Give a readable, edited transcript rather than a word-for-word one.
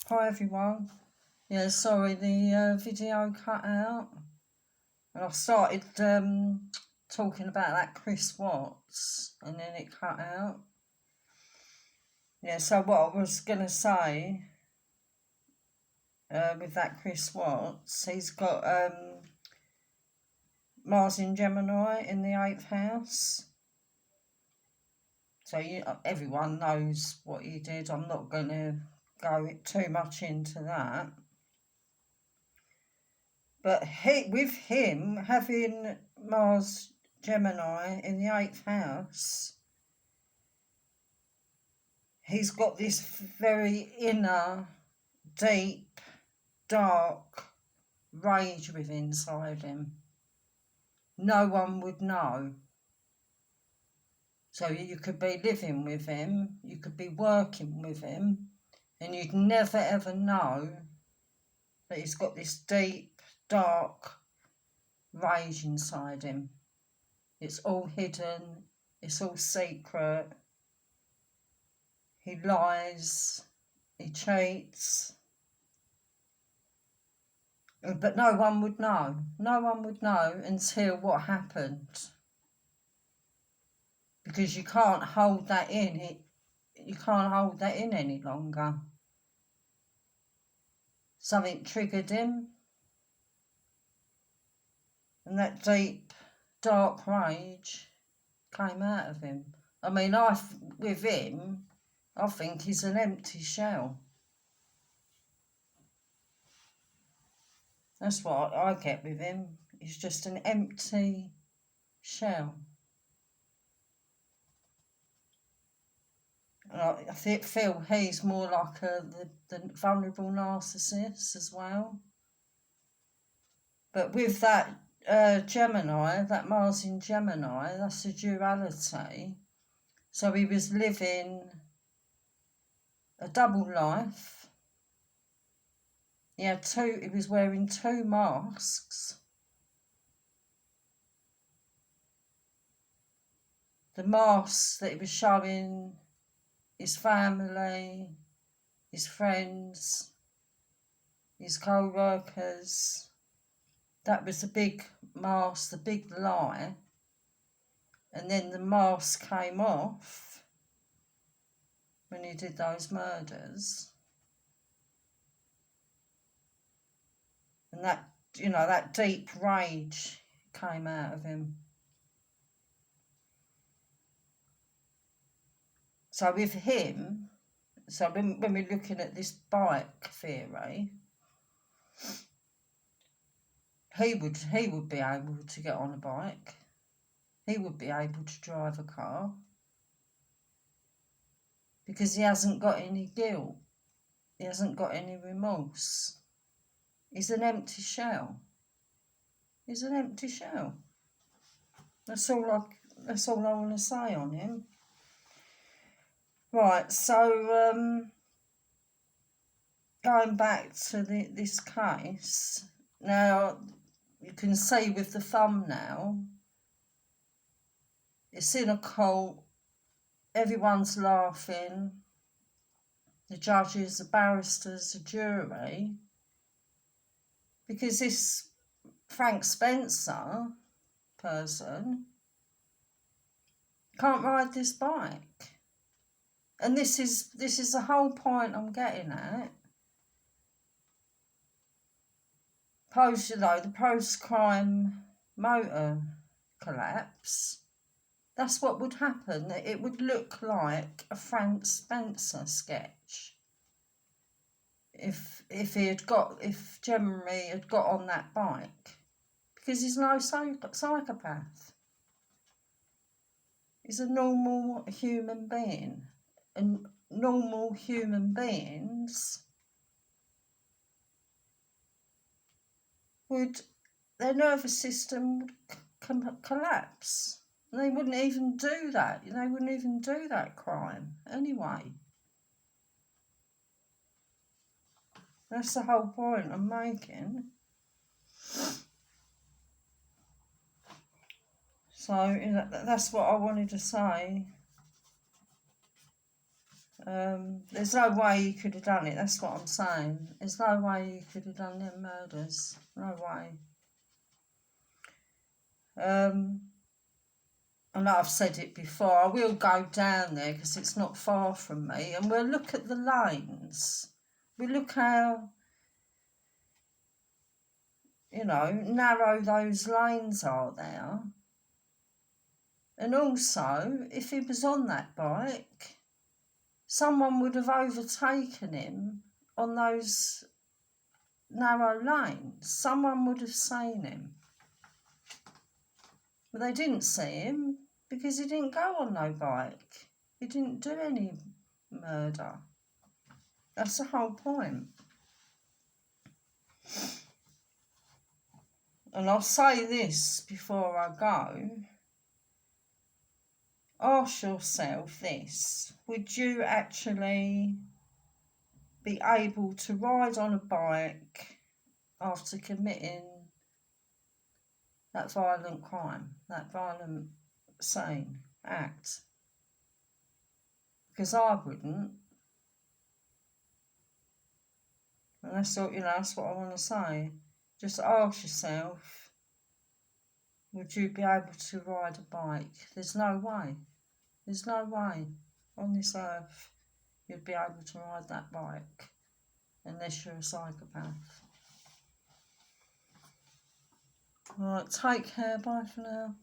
Hi everyone. Yeah, sorry, the video cut out. And I started talking about that Chris Watts and then it cut out. Yeah, so what I was going to say with that Chris Watts, he's got Mars in Gemini in the 8th house. So everyone knows what he did. I'm not going to go too much into that. But with him having Mars Gemini in the 8th house, he's got this very inner, deep, dark rage within inside him. No one would know. So you could be living with him, you could be working with him, and you'd never ever know that he's got this deep, dark rage inside him. It's all hidden, it's all secret. He lies, he cheats, but no one would know. No one would know until what happened. Because you can't hold that in. You can't hold that in any longer. Something triggered him, and that deep, dark rage came out of him. I mean, with him, I think he's an empty shell. That's what I get with him. He's just an empty shell. I feel he's more like the vulnerable narcissist as well. But with that Gemini, that Mars in Gemini, that's a duality. So he was living a double life. He was wearing two masks. The masks that he was showing his family, his friends, his co-workers, that was the big mask, the big lie. And then the mask came off when he did those murders. And that, that deep rage came out of him. So with him, when we're looking at this bike theory, he would be able to get on a bike. He would be able to drive a car. Because he hasn't got any guilt. He hasn't got any remorse. He's an empty shell. He's an empty shell. That's all I want to say on him. Right, so going back to this case, now you can see with the thumbnail, it's in a court, everyone's laughing, the judges, the barristers, the jury, because this Frank Spencer person can't ride this bike. And this is the whole point I'm getting at. The post-crime motor collapse, that's what would happen. It would look like a Frank Spencer sketch. If Jeremy had got on that bike, because he's no psychopath. He's a normal human being. And normal human beings their nervous system would collapse. And they wouldn't even do that. They wouldn't even do that crime anyway. That's the whole point I'm making. So that's what I wanted to say There's no way you could have done it, that's what I'm saying. There's no way you could have done them murders. No way. And I've said it before, I will go down there because it's not far from me, and we'll look at the lanes. We'll look how, you know, narrow those lanes are there. And also, if he was on that bike, someone would have overtaken him on those narrow lanes. Someone would have seen him. But they didn't see him because he didn't go on no bike. He didn't do any murder. That's the whole point. And I'll say this before I go. Ask yourself this. Would you actually be able to ride on a bike after committing that violent crime, that violent sane act? Because I wouldn't. And that's what, that's what I want to say. Just ask yourself, would you be able to ride a bike? There's no way. There's no way on this earth you'd be able to ride that bike unless you're a psychopath. Right, take care, bye for now.